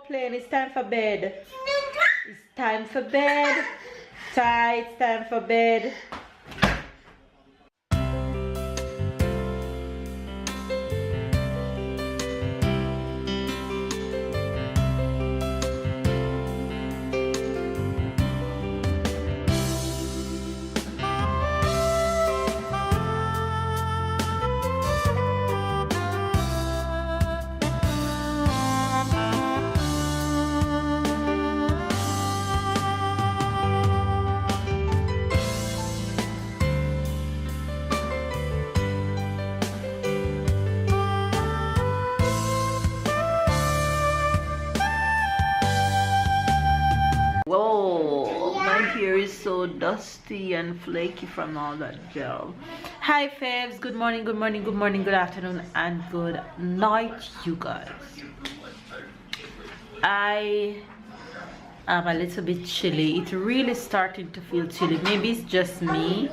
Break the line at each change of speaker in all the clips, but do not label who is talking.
playing. It's time for bed. It's time for bed. Ty, it's time for bed. Whoa, my hair is so dusty and flaky from all that gel. Hi Fabs, good morning, good morning, good morning, good afternoon, and good night, you guys. I am a little bit chilly. It really started to feel chilly. Maybe it's just me,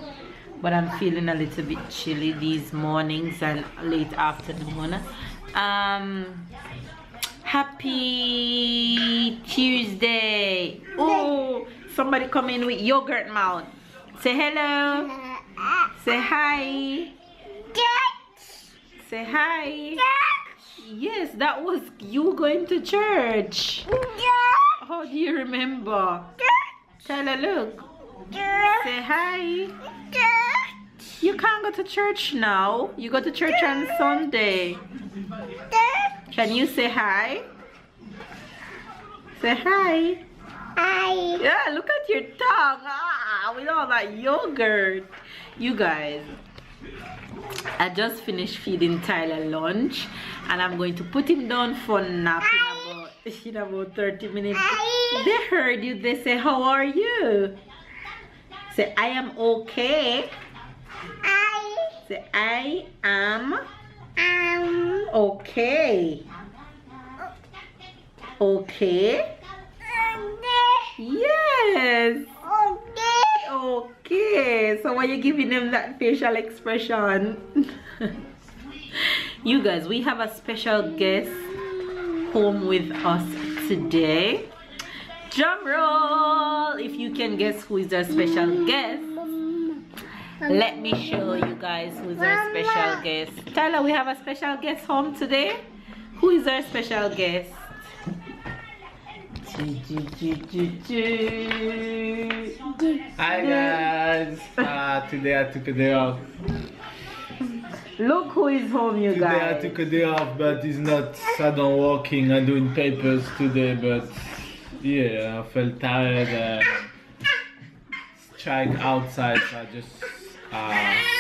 but I'm feeling a little bit chilly these mornings and late afternoon. Happy Tuesday. Oh, somebody come in with yogurt mouth. Say hello. Say hi. Say hi. Yes, that was you going to church. How do you remember? Tyler, look. Say hi. You can't go to church now. You go to church on Sunday. Can you say hi? Say hi. Hi. Yeah, look at your tongue. With all that yogurt. You guys, I just finished feeding Tyler lunch and I'm going to put him down for nap in about 30 minutes. They heard you. They say, how are you? Say, I am okay. Say, I am okay. Okay. Yes. Okay. So why are you giving them that facial expression? You guys, we have a special guest home with us today. Drum roll! If you can guess who is our special guest. Let me show you guys who's our special guest. Tyler, we have a special guest home today. Who is our special guest?
Hi guys! Today I took a day off.
Look who is home, you guys.
Today I took a day off, but it's not. I don't working. I'm doing papers today, but yeah, I felt tired. Strike outside, so I just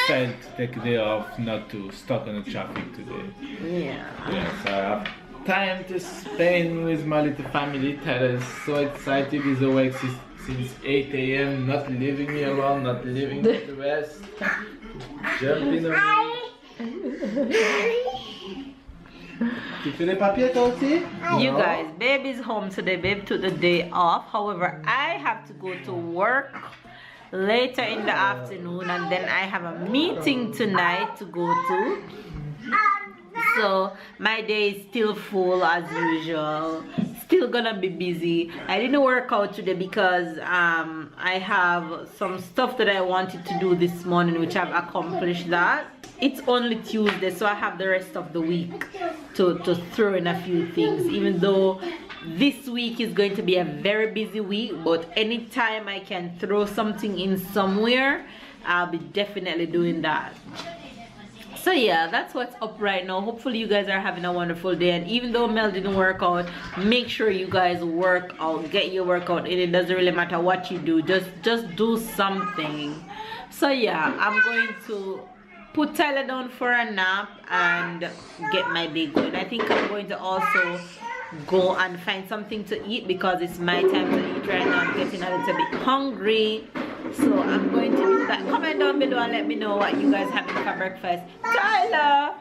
felt to take a day off, not to stuck on the traffic today.
Yeah.
Yeah, so I have time to spend with my little family. Tyler is so excited. He's awake since 8 a.m. Not leaving me alone, not leaving me to rest. Jumping on me. Tu fais les papiers toi aussi?
You guys, babe is home today. Babe took the day off. However, I have to go to work later in the afternoon and then I have a meeting tonight to go to. So my day is still full as usual. Still gonna be busy. I didn't work out today because I have some stuff that I wanted to do this morning, which I've accomplished that. It's only Tuesday, so I have the rest of the week to throw in a few things, even though this week is going to be a very busy week, but anytime I can throw something in somewhere, I'll be definitely doing that. So yeah, that's what's up right now. Hopefully you guys are having a wonderful day, and even though Mel didn't work out, make sure you guys work out, get your workout in. It doesn't really matter what you do, just do something. So yeah, I'm going to put Tyler down for a nap and get my day going. I think I'm going to also go and find something to eat because it's my time to eat right now. I'm getting a little bit hungry, so I'm going to do that. Comment down below and let me know what you guys having for breakfast. Tyler,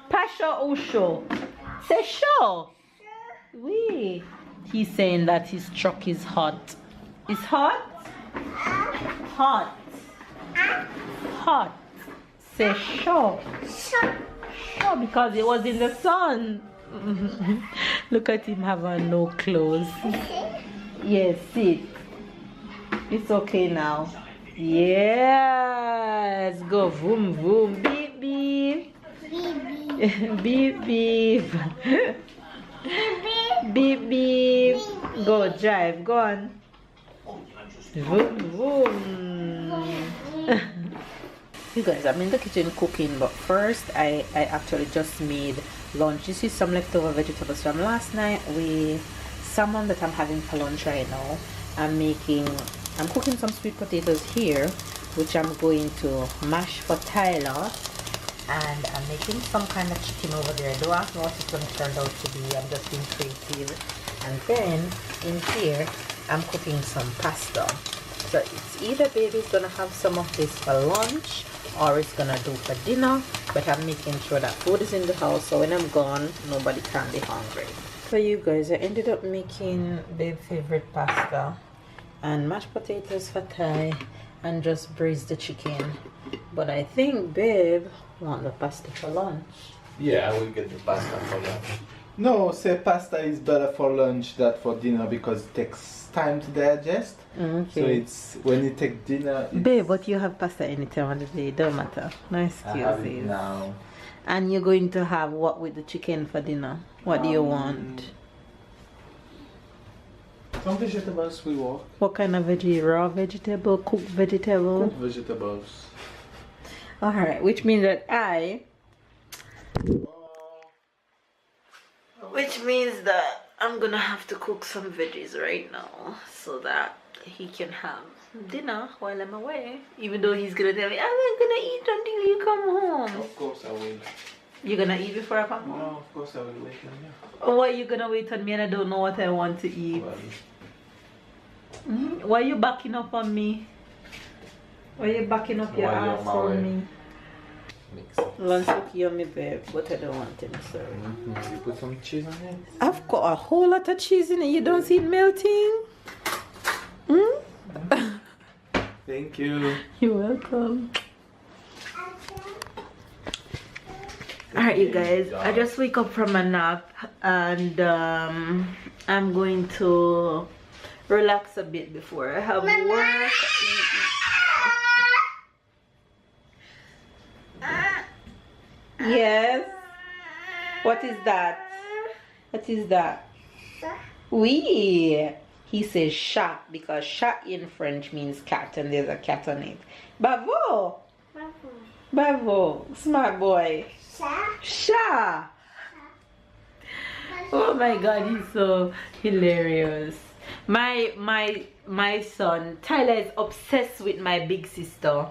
Pasha Osho, say show. Wee. He's saying that his truck is hot. It's hot? Hot. Hot. Say show. Show because it was in the sun. Look at him have on no clothes. Yes, sit. It's okay now. Yes, go vroom vroom. Beep beep. Beep beep. Beep beep. Go drive. Go on. Vroom vroom. You guys, I'm in the kitchen cooking, but first I actually just made lunch. This is some leftover vegetables from last night with salmon that I'm having for lunch right now. I'm cooking some sweet potatoes here, which I'm going to mash for Tyler, and I'm making some kind of chicken over there. Don't ask me what it's going to turn out to be. I'm just being creative. And then in here I'm cooking some pasta. So it's either baby's gonna have some of this for lunch or it's gonna do for dinner, but I'm making sure that food is in the house so when I'm gone nobody can be hungry. For you guys, I ended up making babe's favorite pasta and mashed potatoes for Thai and just braised the chicken. But I think babe want the pasta for lunch.
Yeah, I will get the pasta for lunch. No, say pasta is better for lunch than for dinner because it takes time to digest.
Okay.
So it's when you take dinner.
Babe, but you have pasta any time of the day, don't matter. No excuses.
I have it now.
And you're going to have what with the chicken for dinner? What do you want?
Some vegetables will work.
What kind of veggie? Raw vegetable, cooked vegetable?
Cooked vegetables.
Alright, which means that I'm gonna have to cook some veggies right now so that he can have dinner while I'm away. Even though he's gonna tell me, I'm not gonna eat until you come home.
Of course I will.
You're gonna eat before I come home?
No, of course I will wait on you.
Or why are you gonna wait on me and I don't know what I want to eat?
Well,
Why are you backing up on me? Why are you backing up your ass on me?
Mix it.
Lunch look yummy, babe, but I don't want any syrup.
You put some cheese on it?
I've got a whole lot of cheese in it. You don't see it melting?
Thank you.
You're welcome. Alright, you guys, I just wake up from a nap and I'm going to relax a bit before I have work. Yes. What is that? What is that? Oui. He says chat because chat in French means cat and there's a cat on it. Bravo. Bravo. Smart boy. Sha. Oh my god, he's so hilarious. My son Tyler is obsessed with my big sister.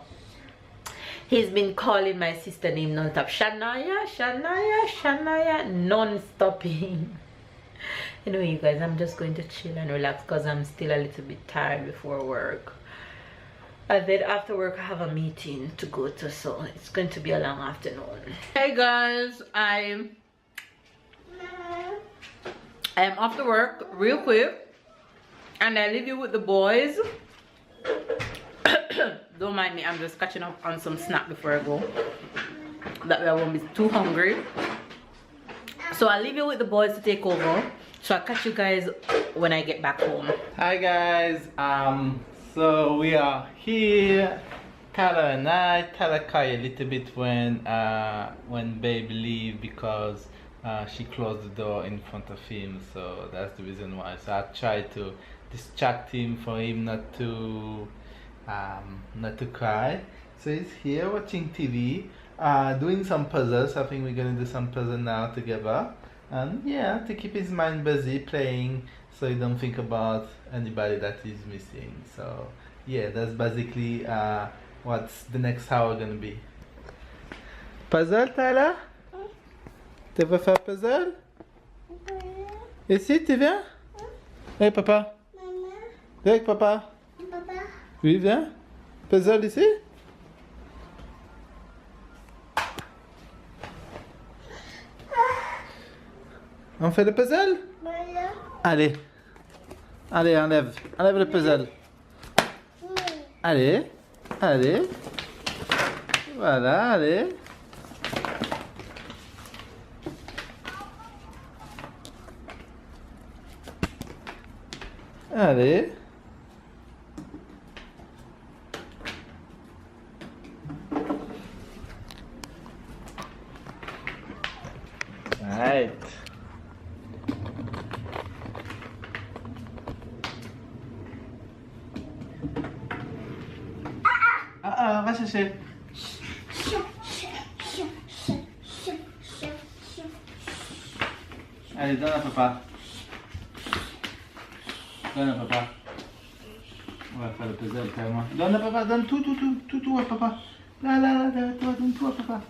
He's been calling my sister name non-stop. Shania, Shania, Shania, non-stopping. Anyway, you guys, I'm just going to chill and relax because I'm still a little bit tired before work. And then after work, I have a meeting to go to, so it's going to be a long afternoon. Hey guys, I am off to work real quick, and I leave you with the boys. Don't mind me, I'm just catching up on some snack before I go. That way I won't be too hungry. So I'll leave you with the boys to take over. So I'll catch you guys when I get back home.
Hi guys, so we are here, Tyler and I. Tyler cried a little bit when babe leave because she closed the door in front of him, so that's the reason why. So I tried to distract him for him not to cry. So he's here watching TV, doing some puzzles. I think we're gonna do some puzzle now together, and yeah, to keep his mind busy playing so he don't think about anybody that he's missing. So yeah, that's basically what's the next hour gonna be. Puzzle, Tyler? Tu veux faire puzzle? Ici, tu viens? Hey papa. Viens avec papa. Oui, viens. Puzzle ici. On fait le puzzle? Allez. Allez, enlève. Enlève le puzzle. Allez. Allez. Voilà, allez. Allez. Right. Va chercher. Allez, donne à papa. Donne à papa. On va faire le puzzle carrément. Donne à papa, donne tout à papa. Là, toi, donne tout à papa.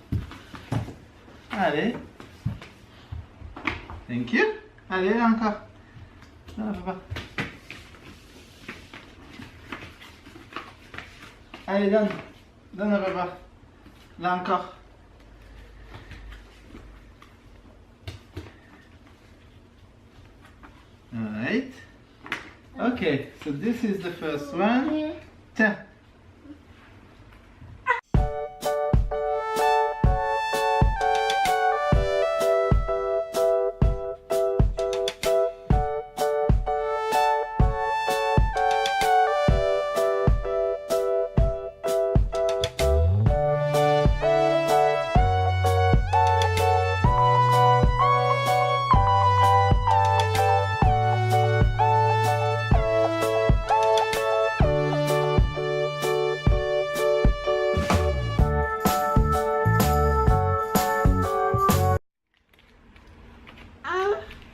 Allez. Thank you. Allez, là encore. Donne à papa. Allez, donne. Donne à papa. Là encore. Alright. Okay, so this is the first one. Tiens.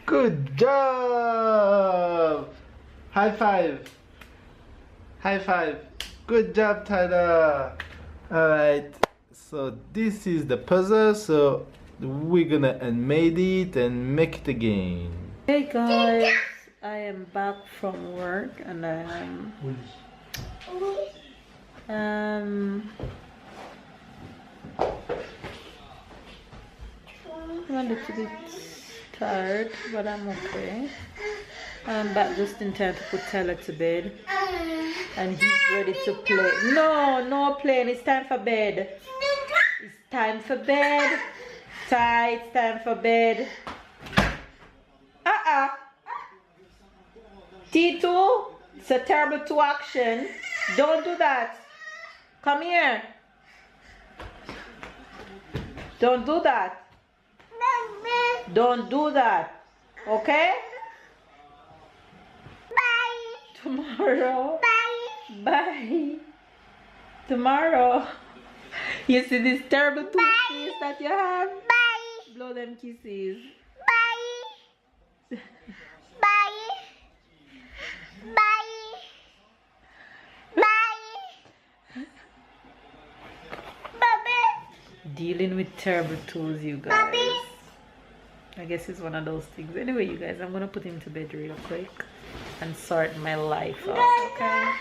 Good job! High five! High five! Good job, Tyler! Alright, so this is the puzzle, so we're gonna unmade it and make it again.
Hey guys, I am back from work and I am I'm a little bit tired, but I'm okay. I'm back just in time to put Tyler to bed, and he's ready to play. No playing. It's time for bed. It's time for bed. Ty, it's time for bed. T2, it's a terrible 2 action. Don't do that. Come here. Don't do that. Don't do that. Okay? Bye. Tomorrow. Bye. Bye. Tomorrow. You see this terrible 2 kisses that you have? Bye. Blow them kisses. Bye. Bye. Bye. Bye. Bobby. Dealing with terrible 2s, you guys. Bobby. I guess it's one of those things. Anyway, you guys, I'm gonna put him to bed real quick and sort my life out, okay?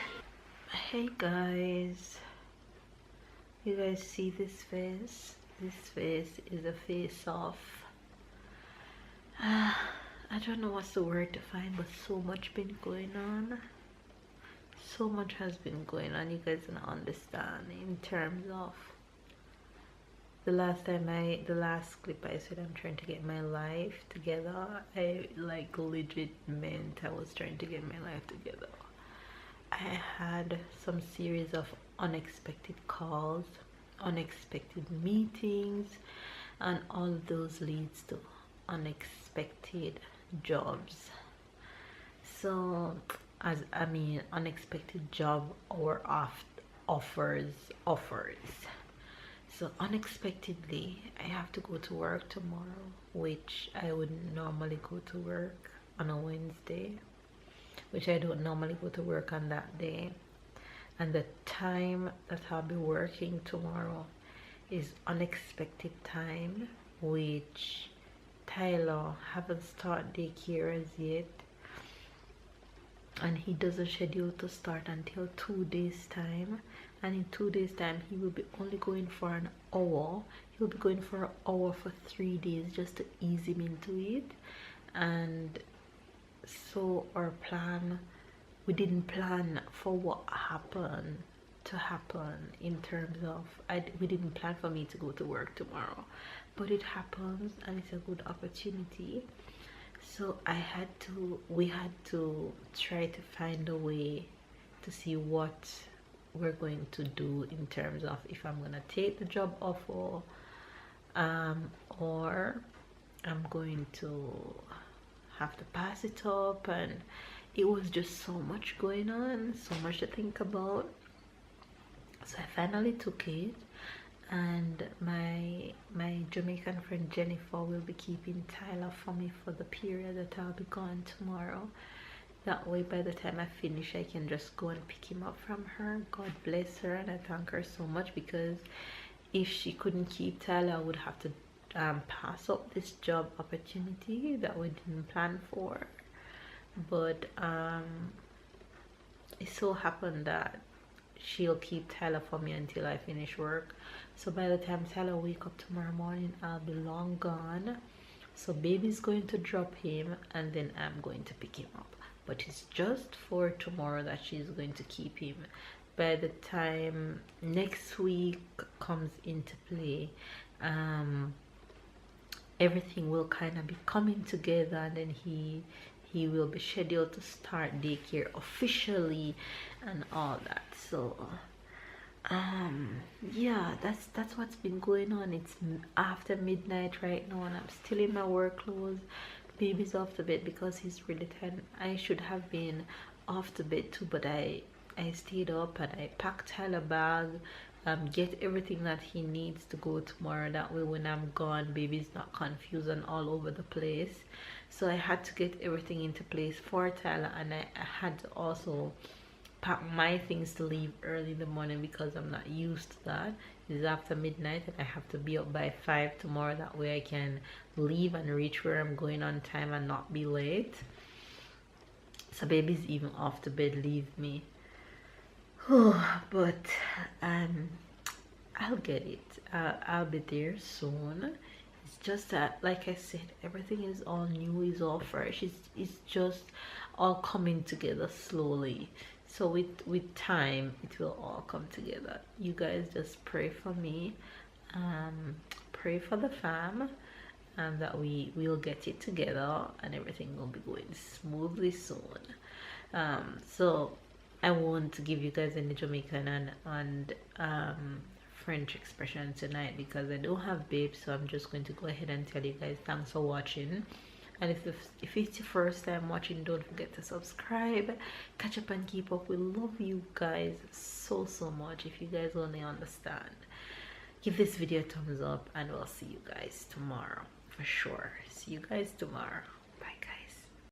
Hey guys, you guys see this face? This face is a face of I don't know what's the word to find, but so much been going on. So much has been going on. You guys don't understand in terms of the last clip I said I'm trying to get my life together. I like legit meant I was trying to get my life together. I had some series of unexpected calls, unexpected meetings, and all of those leads to unexpected jobs. So unexpected job or offers. So unexpectedly, I have to go to work tomorrow, which I would normally go to work on a Wednesday, which I don't normally go to work on that day. And the time that I'll be working tomorrow is unexpected time, which Tyler haven't started daycare as yet, and he doesn't schedule to start until 2 days time. And in 2 days time he will be only going for an hour. He'll be going for an hour for 3 days just to ease him into it. And so our plan, we didn't plan for what happened to happen in terms of we didn't plan for me to go to work tomorrow, but it happens and it's a good opportunity. So we had to try to find a way to see what we're going to do in terms of if I'm gonna take the job offer, or I'm going to have to pass it up. And it was just so much going on, so much to think about. So I finally took it, and my Jamaican friend Jennifer will be keeping Tyler for me for the period that I'll be gone tomorrow. That way by the time I finish I can just go and pick him up from her. God bless her, and I thank her so much, because if she couldn't keep Tyler, I would have to pass up this job opportunity that we didn't plan for. But it so happened that she'll keep Tyler for me until I finish work. So by the time Tyler wake up tomorrow morning, I'll be long gone. So baby's going to drop him, and then I'm going to pick him up. But it's just for tomorrow that she's going to keep him. By the time next week comes into play, everything will kind of be coming together, and then he will be scheduled to start daycare officially and all that. So yeah, that's what's been going on. It's after midnight right now, and I'm still in my work clothes. Baby's off to bed because he's really tired. I should have been off to bed too, but I stayed up and I packed Tyler bag, get everything that he needs to go tomorrow. That way when I'm gone, baby's not confused and all over the place. So I had to get everything into place for Tyler, and I had to also pack my things to leave early in the morning, because I'm not used to that. It's after midnight and I have to be up by 5 tomorrow. That way I can leave and reach where I'm going on time and not be late. So baby's even off to bed, leave me. But I'll get it. I'll be there soon. It's just that, like I said, everything is all new, is all fresh. It's just all coming together slowly. So with time, it will all come together. You guys just pray for me, pray for the fam, and that we'll get it together and everything will be going smoothly soon. So I won't give you guys any Jamaican and French expression tonight, because I don't have babe. So I'm just going to go ahead and tell you guys thanks for watching. And if it's your first time watching, don't forget to subscribe, catch up and keep up. We love you guys so much. If you guys only understand, give this video a thumbs up, and we'll see you guys tomorrow for sure. See you guys tomorrow. Bye guys.